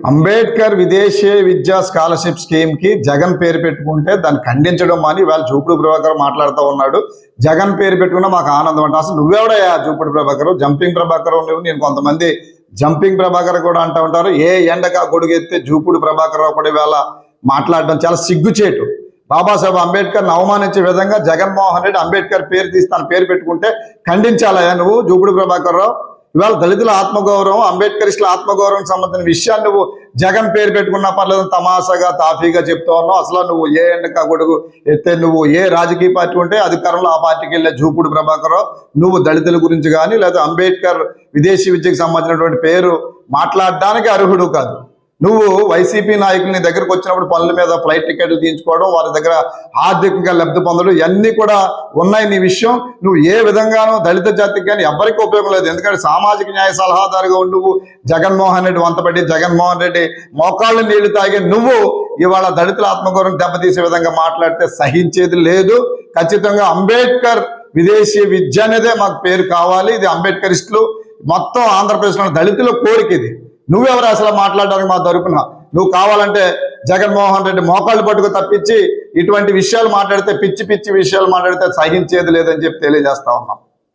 అంబేద్కర్ విదేశీ విద్యా scholarship scheme కి జగన్ పేరు పెట్టుకుంటే దాన్ని ఖండించడం అని ఇవాళ జూపుడు ప్రభాకర్ మాట్లాడుతూ ఉన్నాడు. జగన్ పేరు పెట్టుకున్నా మాకు ఆనందం అంట. అసలు నువ్వెవడయ్యా జూపుడు ప్రభాకర్? జంపింగ్ ప్రభాకర్ నువ్వు. నేను కొంతమంది జంపింగ్ ప్రభాకర్ కూడా అంటూ ఉంటారు. ఏ ఎండగా గొడుగెత్తే జూపుడు ప్రభాకర్ రావు కూడా ఇవాళ మాట్లాడడం చాలా సిగ్గుచేటు. బాబాసాహెబ్ అంబేద్కర్ని అవమానించే విధంగా జగన్మోహన్ రెడ్డి అంబేద్కర్ పేరు తీసి తన పేరు పెట్టుకుంటే ఖండించాలయ్యా నువ్వు జూపుడు ప్రభాకర్ రావు? ఇవాళ దళితుల ఆత్మగౌరవం, అంబేద్కరిస్టుల ఆత్మగౌరవం సంబంధించిన విషయాన్ని నువ్వు జగన్ పేరు పెట్టుకున్నా పర్లేదు తమాషాగా తాఫీగా చెప్తా ఉన్నావు. అసలు నువ్వు ఏ ఎండక గొడుగు ఎత్తే నువ్వు ఏ రాజకీయ పార్టీ ఉంటే అధికారంలో ఆ పార్టీకి వెళ్ళే జూపుడు ప్రభాకర్ నువ్వు దళితుల గురించి కానీ లేదా అంబేద్కర్ విదేశీ విద్యకు సంబంధించినటువంటి పేరు మాట్లాడడానికి అర్హుడు కాదు. నువ్వు వైసీపీ నాయకులు నీ దగ్గరకు వచ్చినప్పుడు పనుల మీద ఫ్లైట్ టికెట్లు తీయించుకోవడం, వారి దగ్గర ఆర్థికంగా లబ్ధి పొందడం ఇవన్నీ కూడా ఉన్నాయి నీ విషయం. నువ్వు ఏ విధంగానూ దళిత జాతికి కానీ ఎవరికి ఉపయోగం లేదు. ఎందుకంటే సామాజిక న్యాయ సలహాదారుగా నువ్వు జగన్మోహన్ రెడ్డి వంతపడి జగన్మోహన్ రెడ్డి మోకాళ్ళు నీళ్లు తాగి నువ్వు ఇవాళ దళితుల ఆత్మగౌరవం దెబ్బతీసే విధంగా మాట్లాడితే సహించేది లేదు. ఖచ్చితంగా అంబేద్కర్ విదేశీ విద్య అనేదే మాకు పేరు కావాలి. ఇది అంబేద్కరిస్టులు మొత్తం ఆంధ్రప్రదేశ్లో దళితుల కోరిక. ఇది నువ్వెవరు అసలు మాట్లాడడానికి మా తరపున? నువ్వు కావాలంటే జగన్మోహన్ రెడ్డి మోకాళ్ళు పట్టుకు తప్పించి ఇటువంటి విషయాలు మాట్లాడితే పిచ్చి పిచ్చి విషయాలు మాట్లాడితే సహించేది లేదని చెప్పి తెలియజేస్తా ఉన్నాం.